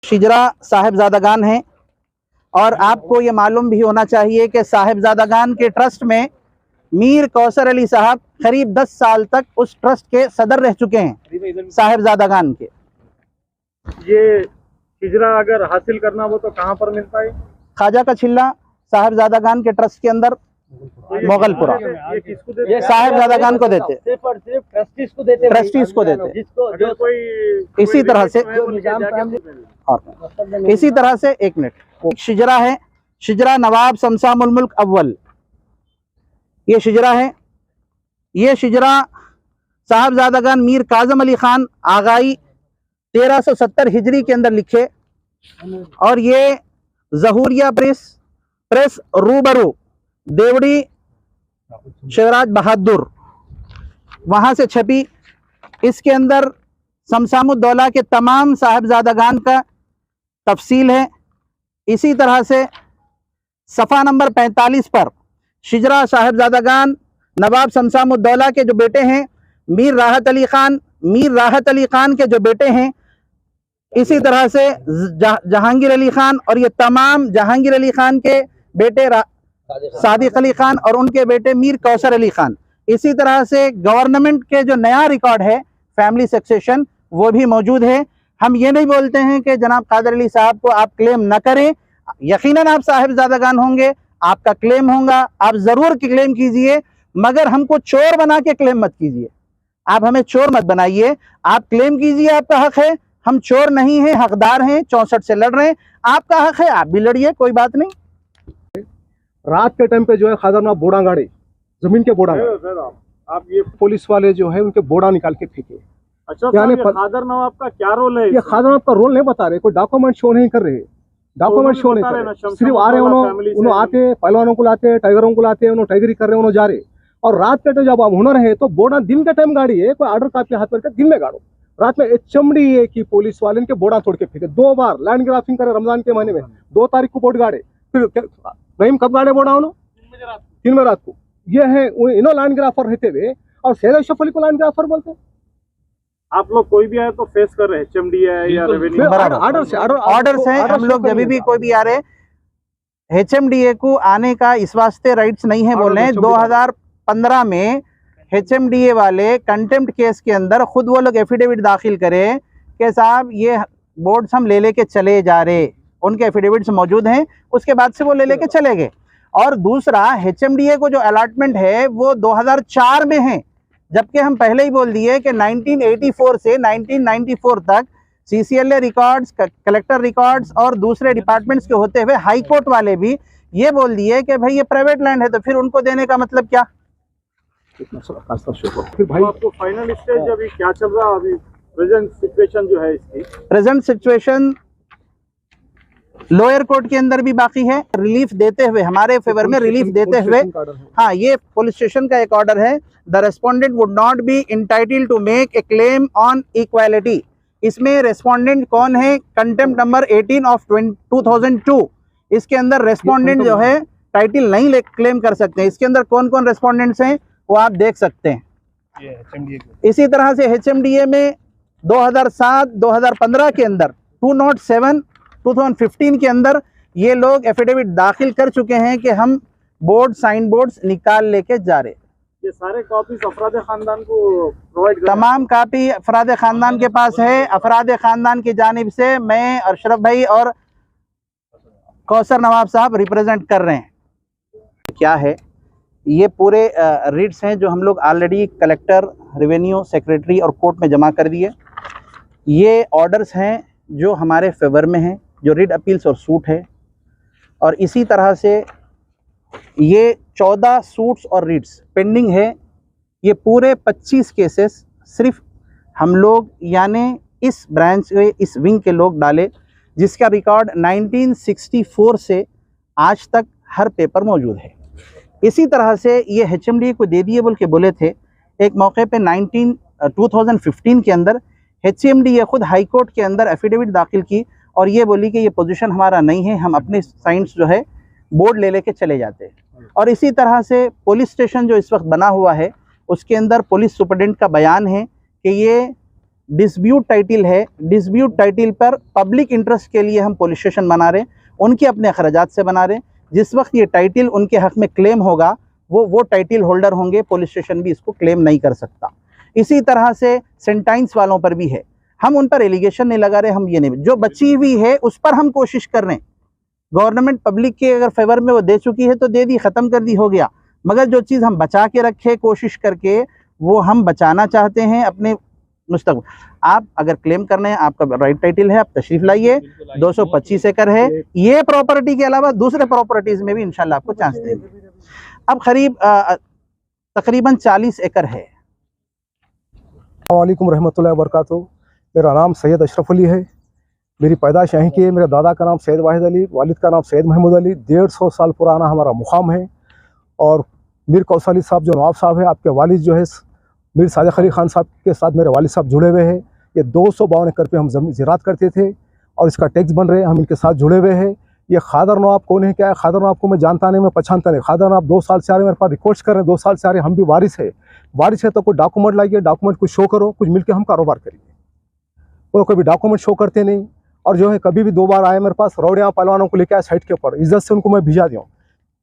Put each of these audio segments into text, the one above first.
शिजरा साहिबजादागान हैं और आपको ये मालूम भी होना चाहिए कि साहिबजादागान के ट्रस्ट में मीर कौसर अली साहब करीब 10 साल तक उस ट्रस्ट के सदर रह चुके हैं साहिबजादागान के। ये शिजरा अगर हासिल करना हो तो कहाँ पर मिलता है? ख्वाजा का छिल्ला साहिबजादागान के ट्रस्ट के अंदर मोगलपुरा। ये साहिबजादागान को देते, ट्रस्टीज को देते। इसी तरह से इसी तरह से एक मिनट, शिजरा है, शिजरा नवाब शमशामुल मुल्क अव्वल, ये शिजरा है। ये शिजरा साहिबजादागान मीर काजम अली खान आगाई 1370 हिजरी के अंदर लिखे और ये जहूरिया प्रेस रूबरू देवड़ी शिवराज बहादुर वहाँ से छपी। इसके अंदर शमशामुद्दौला के तमाम साहिबजादागान का तफसील है। इसी तरह से सफ़ा नंबर 45 पर शिजरा साहिबजादागान नवाब शमशामुद्दौला के जो बेटे हैं मीर राहत अली खान के जो बेटे हैं, इसी तरह से जहांगीर अली खान और ये तमाम जहांगीर अली खान के बेटे सादिक अली खान और उनके बेटे मीर कौसर अली खान। इसी तरह से गवर्नमेंट के जो नया रिकॉर्ड है फैमिली सक्सेशन वो भी मौजूद है। हम ये नहीं बोलते हैं कि जनाब कादर अली साहब को आप क्लेम न करें, यकीनन आप साहिबजादागान होंगे, आपका क्लेम होगा, आप ज़रूर क्लेम कीजिए, मगर हमको चोर बना के क्लेम मत कीजिए। आप हमें चोर मत बनाइए, आप क्लेम कीजिए, आपका हक है, हम चोर नहीं हैं, हकदार हैं, 64 से लड़ रहे हैं, आपका हक है, आप भी लड़िए, कोई बात नहीं। रात के टाइम पे जो है खादरनामा बोड़ा गाड़ी, जमीन के बोड़ा, आप ये पुलिस वाले जो है उनके बोड़ा निकाल के फेंके। अच्छा, यानी खादरनामा आपका क्या रोल है? ये खादरनामा का रोल नहीं बता रहे, कोई डॉक्यूमेंट शो नहीं कर रहे, डॉक्यूमेंट शो नहीं कर रहे, सिर्फ आ रहे उन्होंने आते पहलवानों को लाते, टाइगरों को लाते, उन्होंने टाइगरी कर रहे, उन्होंने जा रहे। और रात के टाइम जब आप हुनर है तो बोड़ा दिन के टाइम गाड़ी है, कोई ऑर्डर कापी हाथ में दिन में गाड़ो, रात में चमड़ी है कि पुलिस वाले इनके बोड़ा तोड़ के फेंके। 2 बार लैंड ग्राफिंग करे रमजान के महीने में, 2 तारीख को बोट गाड़े, फिर रहीम कब गाड़े बोड़ा उन्होंने 3 में रात को। ये है इनो लैंड ग्राफर रहते हुए और सैयद अशरफ अली को लैंड ग्राफर बोलते हैं। आप लोग कोई भी आए तो फेस कर रहे हैं, चमड़ी है या रेवेन्यू ऑर्डर से हम लोग जब भी कोई भी आ रहे HMDA को आने का इस वास्ते राइट्स नहीं है बोल रहे हैं। 2015 में HMDA वाले कंटेम्प्ट केस के अंदर खुद वो लोग एफिडेविट दाखिल करें कि साहब ये बोर्ड्स हम ले लेके चले जा रहे, उनके एफिडेविट्स मौजूद हैं, उसके बाद से वो ले लेके चले गए। और दूसरा HMDA को जो अलॉटमेंट है वो 2004 में है, जबकि हम पहले ही बोल दिए कि 1984 से 1994 तक CCLA रिकॉर्ड्स, कलेक्टर रिकॉर्ड्स और दूसरे डिपार्टमेंट्स के होते हुए हाई कोर्ट वाले भी ये बोल दिए कि भाई ये प्राइवेट लैंड है, तो फिर उनको देने का मतलब क्या? फिर भाई आपको फाइनल स्टेज अभी क्या चल रहा है? अभी प्रेजेंट सिचुएशन जो है इसकी प्रेजेंट सिचुएशन लोअर कोर्ट के अंदर भी बाकी है, रिलीफ देते हुए हमारे फेवर में रिलीफ देते हुए, हाँ ये पुलिस स्टेशन का एक ऑर्डर है, the respondent would not be entitled to make a claim on equality. इसमें रेस्पोंडेंट कौन है? कंटेम्प्ट नंबर 18 ऑफ 2002, इसके अंदर रेस्पोंडेंट जो है टाइटल नहीं क्लेम कर सकते। इसके अंदर कौन कौन रेस्पोंडेंट्स हैं वो आप देख सकते हैं। इसी तरह से HMDA में 2007-2015 के अंदर 207 2015 के अंदर ये लोग एफिडेविट दाखिल कर चुके हैं कि हम बोर्ड साइन बोर्ड्स निकाल लेके जा रहे। ये सारे कॉपीज अफराद खानदान को प्रोवाइड कर, तमाम कापी अफराद खानदान के पास है। अफराद खानदान की जानिब से मैं अशरफ भाई और कौसर नवाब साहब रिप्रेजेंट कर रहे हैं। क्या है ये पूरे रीड्स हैं जो हम लोग ऑलरेडी कलेक्टर, रेवेन्यू, सेक्रेटरी और कोर्ट में जमा कर दिए। ये ऑर्डर्स हैं जो हमारे फेवर में हैं, जो रिट अपील्स और सूट है। और इसी तरह से ये 14 सूट्स और रिट्स पेंडिंग है। ये पूरे 25 केसेस सिर्फ हम लोग यानी इस ब्रांच के इस विंग के लोग डाले, जिसका रिकॉर्ड 1964 से आज तक हर पेपर मौजूद है। इसी तरह से ये HMDA को दे दिए बोल के बोले थे। एक मौके पे 2015 के अंदर HMDA खुद हाई कोर्ट के अंदर एफिडेविट दाखिल की और ये बोली कि ये पोजीशन हमारा नहीं है, हम अपने साइंस जो है बोर्ड ले लेके चले जाते हैं। और इसी तरह से पुलिस स्टेशन जो इस वक्त बना हुआ है उसके अंदर पुलिस सुपरडेंट का बयान है कि ये डिस्प्यूट टाइटल है, डिस्प्यूट टाइटल पर पब्लिक इंटरेस्ट के लिए हम पुलिस स्टेशन बना रहे हैं, उनके अपने अखराजात से बना रहे हैं। जिस वक्त ये टाइटल उनके हक़ में क्लेम होगा वो टाइटल होल्डर होंगे, पुलिस स्टेशन भी इसको क्लेम नहीं कर सकता। इसी तरह से सेंटाइंस वालों पर भी है, हम उन पर एलिगेशन नहीं लगा रहे, हम ये नहीं, जो बची हुई है उस पर हम कोशिश कर रहे हैं। गवर्नमेंट पब्लिक के अगर फेवर में वो दे चुकी है तो दे दी, ख़त्म कर दी, हो गया। मगर जो चीज़ हम बचा के रखे कोशिश करके, वो हम बचाना चाहते हैं अपने मुस्तक़बिल। आप अगर क्लेम करना है, आपका राइट टाइटल है, आप तशरीफ लाइए। 225 एकड़ है, ये प्रॉपर्टी के अलावा दूसरे प्रॉपर्टीज़ में भी इंशाल्लाह आपको चांस देंगे। अब करीब तकरीबन 40 एकड़ है। वालेकुम रहमतुल्लाहि व बरकातहू। मेरा नाम सैयद अशरफ अली है। मेरी पैदाइश यहीं की है। मेरे दादा का नाम सैयद वाहिद अली, वालिद का नाम सैयद महमूद अली। 150 साल पुराना हमारा मुकाम है। और मीर कौसाली साहब जो नवाब साहब है, आपके वालिद जो है मीर सादिक अली खान साहब के साथ मेरे वालिद साहब जुड़े हुए हैं। ये 252 एकड़ पे हम ज़मीन ज़राअत करते थे और इसका टैक्स बन रहे हैं, हम इनके साथ जुड़े हुए हैं। ये खादर नवाब कौन है, क्या है? खादर नवाब को मैं जानता नहीं, मैं पहचानता नहीं। खादर नवाब 2 साल से आ रहे, मेरे पास रिकॉर्ड्स कर रहे हैं, 2 साल से आ रहे। हम भी वारिस है तो कोई डॉक्यूमेंट लाइए, डॉक्यूमेंट कुछ शो करो, कुछ मिलकर हम कारोबार करिए। वो कभी डॉक्यूमेंट शो करते नहीं। और जो है कभी भी 2 बार आए मेरे पास, रोड़ियाँ पहलवानों को लेकर आए साइड के ऊपर, इज्जत से उनको मैं भिजा दूँ।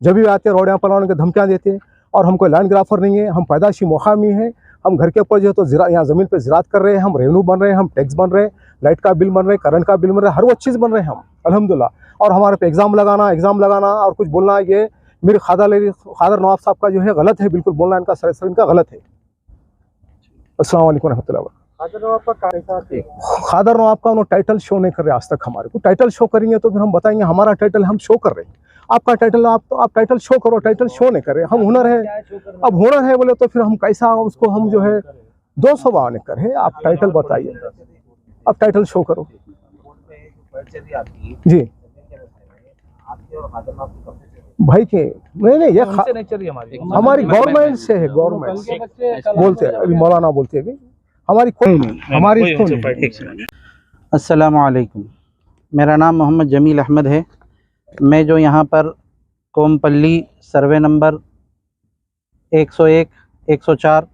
जब भी आते रोड़ियाँ पहलवानों की धमकियाँ देते। और हम कोई लैंड ग्राफर नहीं है, हम पैदाशी मुकामी हैं। हम घर के ऊपर जो है तो यहाँ ज़मीन पे ज़राअत कर रहे हैं, हम रेवेन्यू बन रहे हैं, हम टैक्स बन रहे हैं, लाइट का बिल बन रहे हैं, करंट का बिल बन रहा है, हर वो चीज़ बन रहे हैं हम अल्हम्दुलिल्लाह। और हमारे पे एग्ज़ाम लगाना और कुछ बोलना, ये मेरे खादर नवाब साहब का जो है गलत है, बिल्कुल बोलना इनका सर इनका गलत है। अस्सलाम वालेकुम रहमतुल्लाह। खादर नवाब का खादर नवाब का उन्होंने टाइटल शो नहीं कर रहे आज तक। हमारे को टाइटल शो करेंगे तो फिर हम बताएंगे हमारा टाइटल हम शो कर रहे हैं। आपका टाइटल आप टाइटल शो करो, टाइटल शो नहीं कर रहे। हम हुनर है, अब हुनर है बोले तो फिर हम कैसा उसको हम जो है 252 एकड़ है, आप टाइटल बताइए, आप टाइटल शो करो जी। भाई के नहीं ये हमारी गवर्नमेंट से है, गवर्नमेंट से बोलते हैं, अभी मौलाना बोलते हैं हमारी कोई नहीं, हमारी नहीं। अस्सलामु अलैकुम, मेरा नाम मोहम्मद जमील अहमद है। मैं जो यहाँ पर कोमपल्ली सर्वे नंबर 101, 104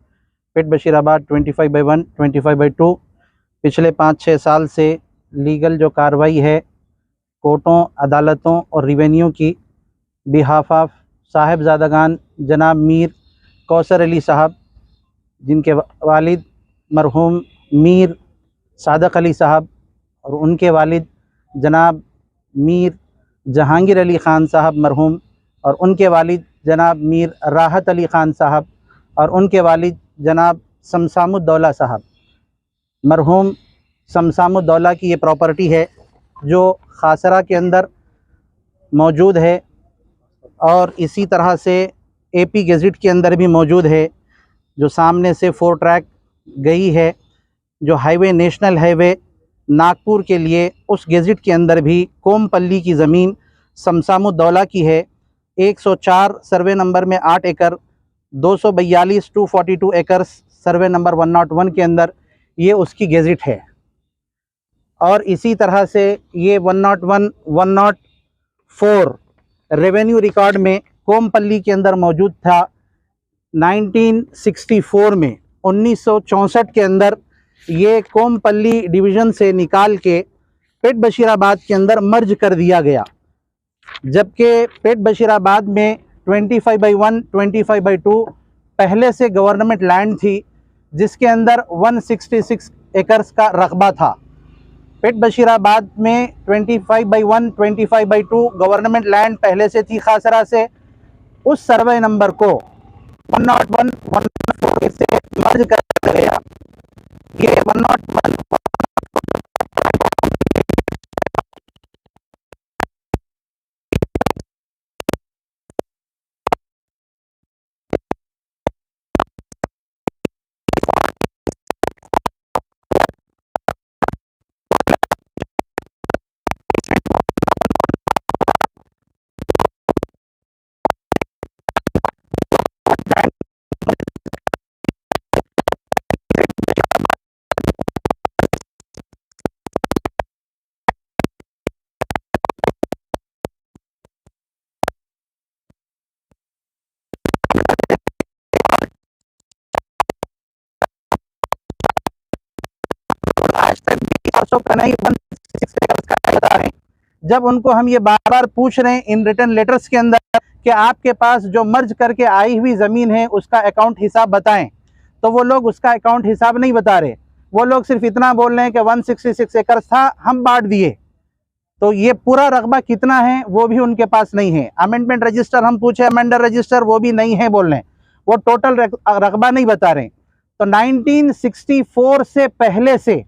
पेट बशीराबाद 25/1, 25/2 पिछले 5-6 साल से लीगल जो कार्रवाई है कोर्टों, अदालतों और रिवेन्यू की बिहाफ ऑफ साहिबजादगान जनाब मीर कौसर अली साहब, जिनके वालिद मरहूम मीर सादिक अली साहब और उनके वालिद जनाब मीर जहांगीर अली ख़ान साहब मरहूम और उनके वालिद जनाब मीर राहत अली ख़ान साहब और उनके वालिद जनाब शमसामुद्दौला साहब मरहूम। शमसामुद्दौला की ये प्रॉपर्टी है जो खासरा के अंदर मौजूद है और इसी तरह से एपी गेज़िट के अंदर भी मौजूद है, जो सामने से 4 ट्रैक गई है, जो हाईवे नेशनल हाईवे नागपुर के लिए, उस गेज़िट के अंदर भी कोमपल्ली की ज़मीन शमसामुद्दौला की है। 104 सर्वे नंबर में 8 एकड़, 242 242 एकड़ सर्वे नंबर 101 के अंदर ये उसकी गेज़िट है। और इसी तरह से ये 101, 104 रेवेन्यू रिकॉर्ड में कोमपल्ली के अंदर मौजूद था। 1964 में 1964 के अंदर ये कोमपल्ली डिवीज़न से निकाल के पेट बशीराबाद के अंदर मर्ज कर दिया गया, जबकि पेट बशीराबाद में 25/1, 25/2 पहले से गवर्नमेंट लैंड थी, जिसके अंदर 166 एकर्स का रकबा था। पेट बशीराबाद में 25/1, 25/2 गवर्नमेंट लैंड पहले से थी खासरा से। उस सर्वे नंबर को 101, 104 से मर्ज कर दिया गया। ये 101 400 का नहीं 166 एकड़ का बता रहे हैं। जब उनको हम ये बार बार पूछ रहे हैं इन रिटर्न लेटर्स के अंदर कि आपके पास जो मर्ज करके आई हुई ज़मीन है उसका अकाउंट हिसाब बताएं, तो वो लोग उसका अकाउंट हिसाब नहीं बता रहे। वो लोग सिर्फ इतना बोल रहे हैं कि 166 एकड़ था, हम बांट दिए। तो ये पूरा रकबा कितना है वो भी उनके पास नहीं है। अमेंडमेंट रजिस्टर हम पूछे, अमेंडर रजिस्टर वो भी नहीं है बोल रहे हैं, वो टोटल रकबा नहीं बता रहे। तो 1964 से पहले से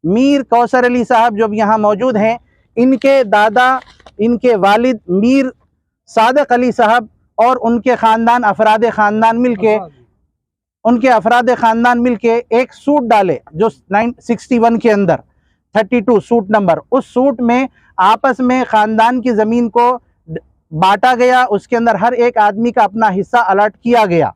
मीर कौसर अली साहब जो यहाँ मौजूद हैं, इनके दादा, इनके वालिद मीर सादिक अली साहब और उनके ख़ानदान अफराद ख़ानदान मिलके एक सूट डाले जो 961 के अंदर 32 सूट नंबर, उस सूट में आपस में ख़ानदान की ज़मीन को बांटा गया, उसके अंदर हर एक आदमी का अपना हिस्सा अलॉट किया गया।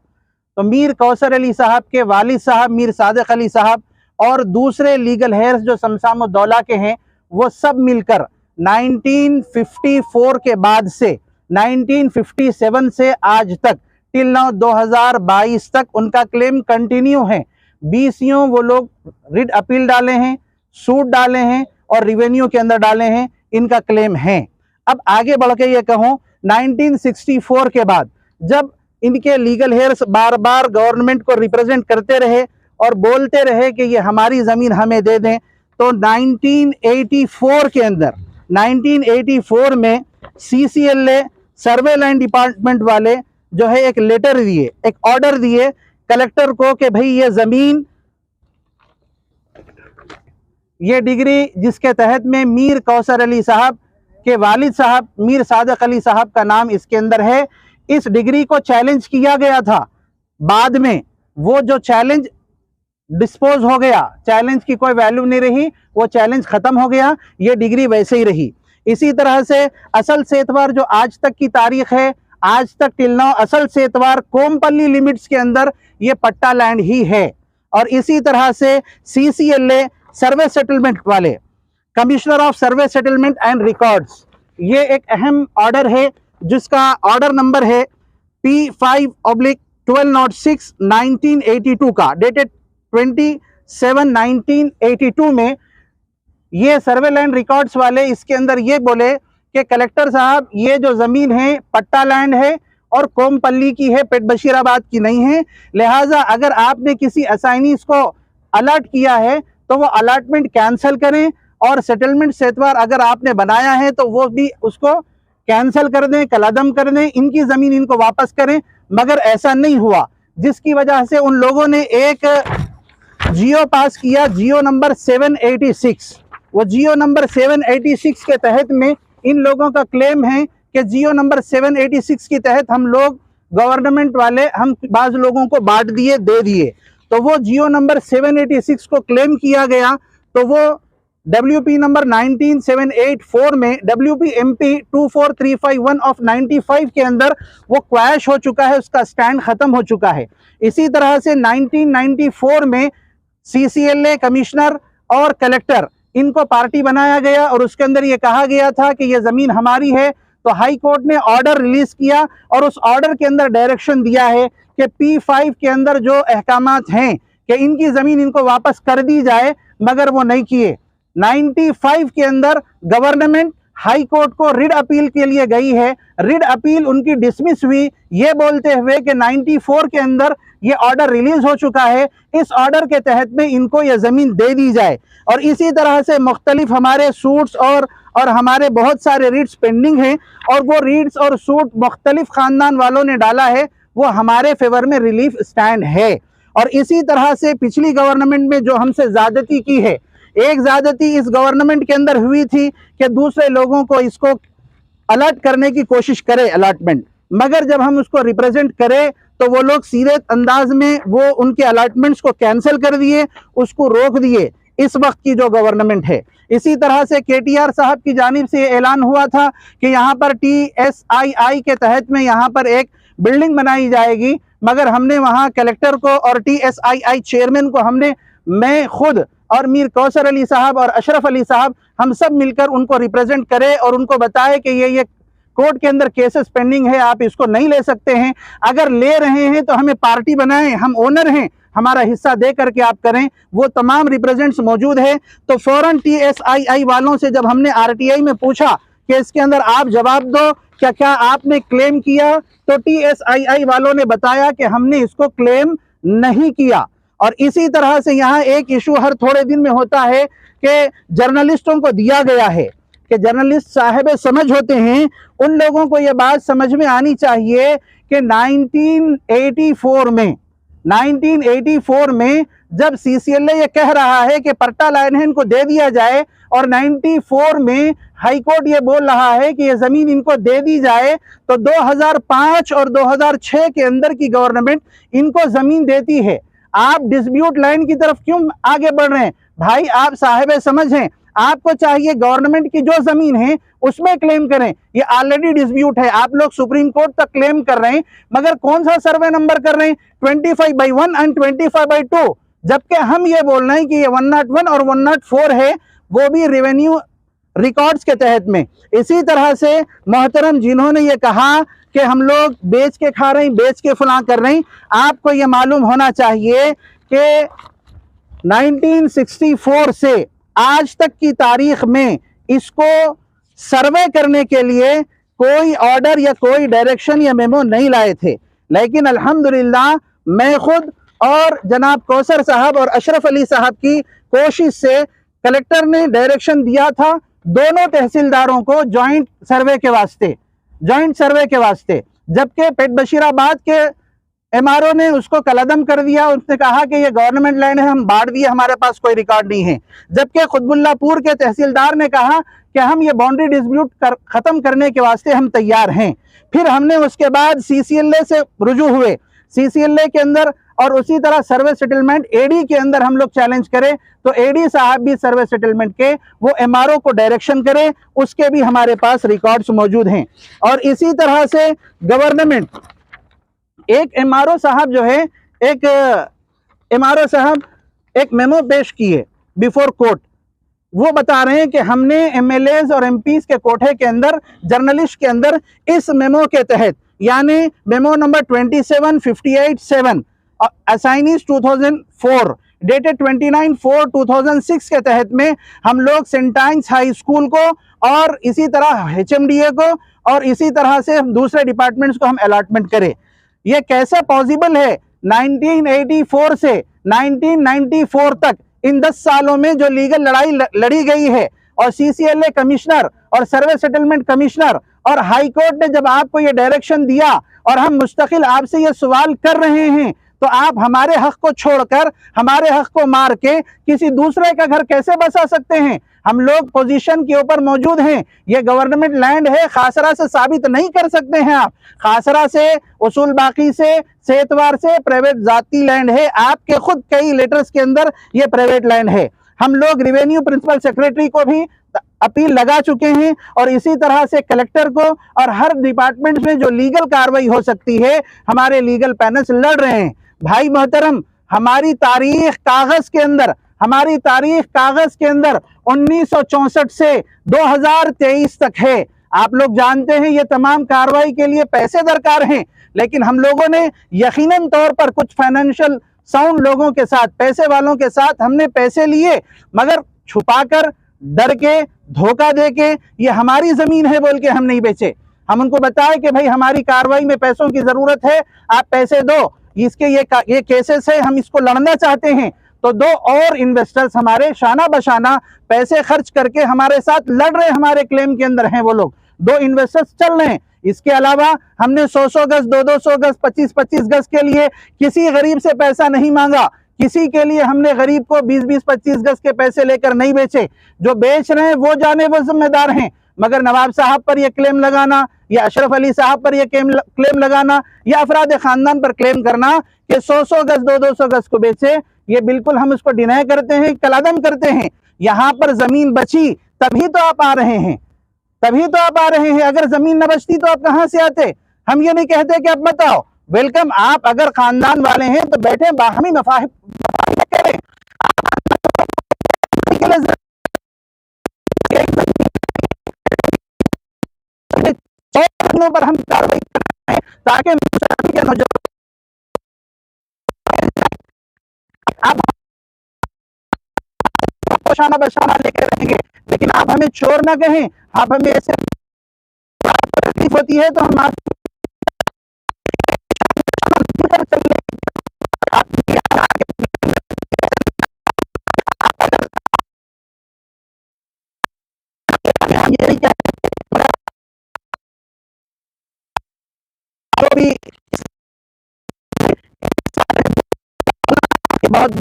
तो मीर कौसर अली साहब के वालिद साहब मीर सादिक अली साहब और दूसरे लीगल हेयर्स जो शमशामुद्दौला के हैं, वो सब मिलकर 1954 के बाद से 1957 से आज तक टिल नाउ 2022 तक उनका क्लेम कंटिन्यू है। 20 वो लोग रिट अपील डाले हैं, सूट डाले हैं और रिवेन्यू के अंदर डाले हैं, इनका क्लेम है। अब आगे बढ़ के ये कहूँ, 1964 के बाद जब इनके लीगल हेयर्स बार बार गवर्नमेंट को रिप्रेजेंट करते रहे और बोलते रहे कि ये हमारी ज़मीन हमें दे दें, तो 1984 के अंदर 1984 में CCLA सर्वे लाइन डिपार्टमेंट वाले जो है एक लेटर दिए, एक ऑर्डर दिए कलेक्टर को कि भाई ये ज़मीन, ये डिग्री जिसके तहत में मीर कौसर अली साहब के वालिद साहब मीर सादिक अली साहब का नाम इसके अंदर है, इस डिग्री को चैलेंज किया गया था। बाद में वो जो चैलेंज डिस्पोज हो गया, चैलेंज की कोई वैल्यू नहीं रही, वो चैलेंज खत्म हो गया, ये डिग्री वैसे ही रही। इसी तरह से असल सेतवार जो आज तक की तारीख है, आज तक टिल नाउ असल सेतवार कोमपल्ली लिमिट्स के अंदर ये पट्टा लैंड ही है। और इसी तरह से CCLA सर्वे सेटलमेंट वाले, commissioner of survey settlement and records, ये एक अहम ऑर्डर है जिसका ऑर्डर नंबर है P5/1206 1982 का, डेटेड 27/1982 में ये सर्वे लैंड रिकॉर्ड्स वाले इसके अंदर ये बोले कि कलेक्टर साहब ये जो ज़मीन है पट्टा लैंड है और कोमपल्ली की है, पेट बशीराबाद की नहीं है, लिहाजा अगर आपने किसी असाइनीज को अलॉट किया है तो वो अलॉटमेंट कैंसिल करें और सेटलमेंट सेतवार अगर आपने बनाया है तो वो भी उसको कैंसिल कर दें, कलादम कर दें, इनकी ज़मीन इनको वापस करें। मगर ऐसा नहीं हुआ, जिसकी वजह से उन लोगों ने एक जियो पास किया, जियो नंबर 786। वो जियो नंबर 786 के तहत में इन लोगों का क्लेम है कि जियो नंबर 786 के तहत हम लोग गवर्नमेंट वाले हम बाज़ लोगों को बांट दिए, दे दिए। तो वो जियो नंबर 786 को क्लेम किया गया, तो वो WP नंबर 19784 में WPMP 24351 ऑफ 95 के अंदर वो क्वैश हो चुका है, उसका स्टैंड ख़त्म हो चुका है। इसी तरह से 1994 में CCLA कमिश्नर और कलेक्टर इनको पार्टी बनाया गया और उसके अंदर ये कहा गया था कि ये ज़मीन हमारी है। तो हाई कोर्ट ने ऑर्डर रिलीज़ किया और उस ऑर्डर के अंदर डायरेक्शन दिया है कि P5 के अंदर जो अहकामात हैं कि इनकी ज़मीन इनको वापस कर दी जाए, मगर वो नहीं किए। 95 के अंदर गवर्नमेंट हाई कोर्ट को रिट अपील के लिए गई है, रिट अपील उनकी डिसमिस हुई, ये बोलते हुए कि 94 के अंदर ये ऑर्डर रिलीज हो चुका है, इस ऑर्डर के तहत में इनको ये ज़मीन दे दी जाए। और इसी तरह से मुख्तलिफ हमारे सूट्स और हमारे बहुत सारे रीट्स पेंडिंग हैं और वो रीट्स और सूट मुख्तलिफ ख़ानदान वालों ने डाला है, वो हमारे फेवर में रिलीफ स्टैंड है। और इसी तरह से पिछली गवर्नमेंट में जो हमसे ज़्यादती की है, एक ज़्यादती इस गवर्नमेंट के अंदर हुई थी कि दूसरे लोगों को इसको अलॉट करने की कोशिश करे अलॉटमेंट, मगर जब हम उसको रिप्रेजेंट करें तो वो लोग सीधे अंदाज में वो उनके अलॉटमेंट्स को कैंसिल कर दिए, उसको रोक दिए इस वक्त की जो गवर्नमेंट है। इसी तरह से KTR साहब की जानिब से ऐलान हुआ था कि यहाँ पर TSII के तहत में यहाँ पर एक बिल्डिंग बनाई जाएगी, मगर हमने वहाँ कलेक्टर को और TSII चेयरमैन को मैं खुद और मीर कौसर अली साहब और अशरफ अली साहब हम सब मिलकर उनको रिप्रेजेंट करें और उनको बताए कि ये कोर्ट के अंदर केसेस पेंडिंग है, आप इसको नहीं ले सकते हैं, अगर ले रहे हैं तो हमें पार्टी बनाएं, हम ओनर हैं, हमारा हिस्सा दे करके आप करें, वो तमाम रिप्रेजेंट्स मौजूद है। तो फौरन TSII वालों से जब हमने RTI में पूछा कि इसके अंदर आप जवाब दो, क्या क्या आपने क्लेम किया, तो TSII वालों ने बताया कि हमने इसको क्लेम नहीं किया। और इसी तरह से यहाँ एक इशू हर थोड़े दिन में होता है कि जर्नलिस्टों को दिया गया है कि जर्नलिस्ट साहिब समझ होते हैं, उन लोगों को ये बात समझ में आनी चाहिए कि 1984 में जब CCLA ये कह रहा है कि पट्टा लाइन है इनको दे दिया जाए, और 94 में हाई कोर्ट ये बोल रहा है कि ये जमीन इनको दे दी जाए, तो 2005 और 2006 के अंदर की गवर्नमेंट इनको जमीन देती है। आप डिस्प्यूट लाइन की तरफ क्यों आगे बढ़ रहे हैं भाई? आप साहिब समझ हैं, आपको चाहिए गवर्नमेंट की जो जमीन है उसमें क्लेम करें। ये ऑलरेडी डिस्प्यूट है, आप लोग सुप्रीम कोर्ट तक क्लेम कर रहे हैं, मगर कौन सा सर्वे नंबर कर रहे हैं? 25/1 एंड 25/2, जबकि हम ये बोल रहे हैं कि ये 101 और 104 है, वो भी रेवेन्यू रिकॉर्ड्स के तहत में। इसी तरह से मोहतरम जिन्होंने ये कहा कि हम लोग बेच के खा रहे हैं, बेच के फलां कर रहे हैं, आपको ये मालूम होना चाहिए कि 1964 से आज तक की तारीख में इसको सर्वे करने के लिए कोई ऑर्डर या कोई डायरेक्शन या मेमो नहीं लाए थे। लेकिन अल्हम्दुलिल्लाह मैं खुद और जनाब कौसर साहब और अशरफ अली साहब की कोशिश से कलेक्टर ने डायरेक्शन दिया था दोनों तहसीलदारों को जॉइंट सर्वे के वास्ते, जबकि पेट बशीराबाद के MRO ने उसको कलअदम कर दिया। उसने कहा कि ये गवर्नमेंट लैंड है, हम बांट दिए, हमारे पास कोई रिकॉर्ड नहीं है। जबकि खुतबुल्लापुर के तहसीलदार ने कहा कि हम ये बाउंड्री डिस्प्यूट खत्म करने के वास्ते हम तैयार हैं। फिर हमने उसके बाद CCLA से रुजू हुए, CCLA के अंदर, और उसी तरह सर्वे सेटलमेंट AD के अंदर हम लोग चैलेंज करें, तो AD साहब भी सर्वे सेटलमेंट के वो MRO को डायरेक्शन करें, उसके भी हमारे पास रिकॉर्ड्स मौजूद हैं। और इसी तरह से गवर्नमेंट एक MRO साहब जो है, MRO साहब एक मेमो पेश किए बिफोर कोर्ट। वो बता रहे हैं कि हमने MLAs और MPs के कोठे के अंदर, जर्नलिस्ट के अंदर इस मेमो के तहत, यानी मेमो नंबर 27587 असाइनीज 2004 डेटेड 29/4/2006 के तहत में हम लोग सेंटाइन्स हाई स्कूल को और इसी तरह HMDA को और इसी तरह से दूसरे डिपार्टमेंट्स को हम अलॉटमेंट करें। ये कैसे पॉसिबल है? 1984 से 1994 तक इन 10 सालों में जो लीगल लड़ाई लड़ी गई है, और CCLA कमिश्नर और सर्वे सेटलमेंट कमिश्नर और हाई कोर्ट ने जब आपको ये डायरेक्शन दिया और हम मुस्तकिल आपसे ये सवाल कर रहे हैं, तो आप हमारे हक को छोड़कर, हमारे हक को मार के किसी दूसरे का घर कैसे बसा सकते हैं? हम लोग पोजीशन के ऊपर मौजूद हैं, ये गवर्नमेंट लैंड है, खासरा से साबित नहीं कर सकते हैं आप। खासरा से, उसूल बाकी से, सेतवार से प्राइवेट जाती लैंड है, आपके खुद कई लेटर्स के अंदर ये प्राइवेट लैंड है। हम लोग रेवेन्यू प्रिंसिपल सेक्रेटरी को भी अपील लगा चुके हैं, और इसी तरह से कलेक्टर को, और हर डिपार्टमेंट में जो लीगल कार्रवाई हो सकती है हमारे लीगल पैनल्स लड़ रहे हैं। भाई मोहतरम, हमारी तारीख कागज के अंदर 1964 से 2023 तक है। आप लोग जानते हैं ये तमाम कार्रवाई के लिए पैसे दरकार हैं, लेकिन हम लोगों ने यकीनन तौर पर कुछ फाइनेंशियल साउंड लोगों के साथ, पैसे वालों के साथ हमने पैसे लिए, मगर छुपाकर, डर के, धोखा दे के ये हमारी जमीन है बोल के हम नहीं बेचे। हम उनको बताए कि भाई हमारी कार्रवाई में पैसों की जरूरत है, आप पैसे दो, इसके ये केसेस है, हम इसको लड़ना चाहते हैं। तो 2 और इन्वेस्टर्स हमारे शाना बशाना पैसे खर्च करके हमारे साथ लड़ रहे, हमारे क्लेम के अंदर हैं वो लोग। 2 इन्वेस्टर्स चल रहे हैं। इसके अलावा हमने 100-100 गज, 200-200 गज, 25-25 गज के लिए किसी गरीब से पैसा नहीं मांगा। किसी के लिए हमने गरीब को 20-20, 25 गज के पैसे लेकर नहीं बेचे। जो बेच रहे हैं वो जाने, वो जिम्मेदार हैं। मगर नवाब साहब पर यह क्लेम लगाना, या अशरफ अली साहब पर यह क्लेम लगाना, या अफराद खानदान पर क्लेम करना कि 100-100 गज, 200-200 गज को बेचे, ये बिल्कुल हम उसको डिनाई करते हैं, कलादम करते हैं। यहाँ पर जमीन बची तभी तो आप आ रहे हैं, अगर जमीन न बचती तो आप कहां से आते? हम ये नहीं कहते कि आप मत आओ, वेलकम। आप अगर खानदान वाले हैं तो बैठे, बाहमी मफाहिम करें। पर हम कार्रवाई कर रहे हैं ताकि शाना बशाना लेकर रहेंगे, लेकिन आप हमें चोर ना कहें, आप हमें ऐसे तकलीफ होती है तो हम आपकी पर चल रहे हैं। यही क्या जो भी बहुत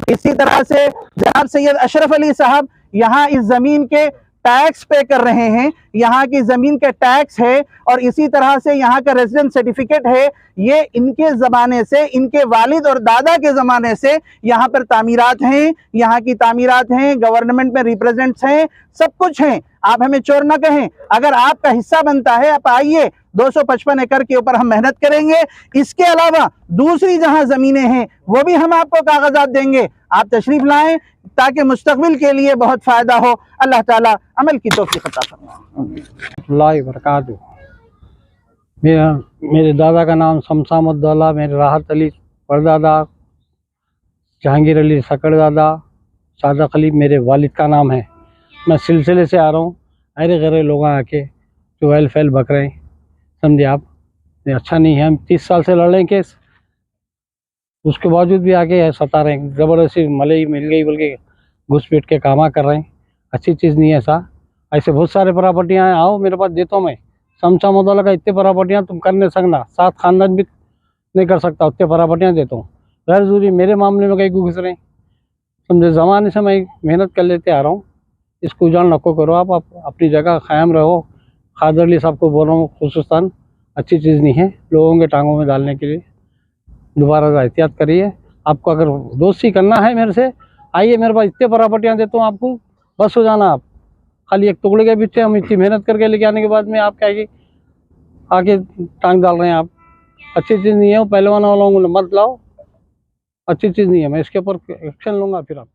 इसी तरह से जनाब सैयद अशरफ अली साहब यहाँ इस जमीन के टैक्स पे कर रहे हैं, यहाँ की जमीन के टैक्स है और इसी तरह से यहाँ का रेजिडेंट सर्टिफिकेट है। ये इनके ज़माने से, इनके वालिद और दादा के ज़माने से यहाँ पर तामीरात हैं, यहाँ की तामीरात हैं, गवर्नमेंट में रिप्रेजेंट्स हैं, सब कुछ हैं। आप हमें चोर ना कहें, अगर आपका हिस्सा बनता है आप आइए, 255 एकड़ के ऊपर हम मेहनत करेंगे। इसके अलावा दूसरी जहां ज़मीनें हैं वो भी हम आपको कागजात देंगे, आप तशरीफ लाएं ताकि मुस्तकबिल के लिए बहुत फ़ायदा हो। अल्लाह ताला अमल की तौफीक अता फरमाए। बरकातहू। मेरे दादा का नाम शमसामुद्दौला, मेरे राहत अली परदादा, जहांगीर अली सकड़दादा, सादक अली मेरे वालिद का नाम है। मैं सिलसिले से आ रहा हूँ, अरे गरे लोग आके जो वेल फैल बक रहे हैं, समझे आप, ये अच्छा नहीं है। हम 30 साल से लड़ रहे हैं केस, उसके बावजूद भी आके सता रहे हैं, ज़बरदस्ती मलई मिल गई बोल के घुस पीट के कामा कर रहे हैं। अच्छी चीज़ नहीं है सा। ऐसे बहुत सारे प्रॉपर्टियाँ हैं, आओ मेरे पास देता हूँ मैं। शमसामुद्दौला का इतने प्रॉपर्टियाँ तुम कर नहीं सकना, 7 खानदान भी नहीं कर सकता, उतने प्रॉपर्टियाँ देता हूँ। गैर ज़रूरी मेरे मामले में कहीं को घुस रहे हैं, समझे। ज़माने से मैं मेहनत कर लेते आ रहा हूँ, इसको उजाड़ नको करो। आप अपनी जगह क़ायम रहो। खादर अली साहब को बोल रहा हूँ खुसूसन, अच्छी चीज़ नहीं है लोगों के टांगों में डालने के लिए। दोबारा एहतियात करिए। आपको अगर दोस्ती करना है मेरे से, आइए, मेरे पास इतने प्रॉपर्टियाँ देता हूँ आपको, बस हो जाना आप। खाली एक टुकड़े के पीछे हम इतनी मेहनत करके लेके आने के बाद में आप क्या आके टांग डाल रहे हैं आप। अच्छी चीज़ नहीं है वो, पहलवान वालों को मत लाओ, अच्छी चीज़ नहीं है। मैं इसके ऊपर एक्शन लूँगा फिर आप।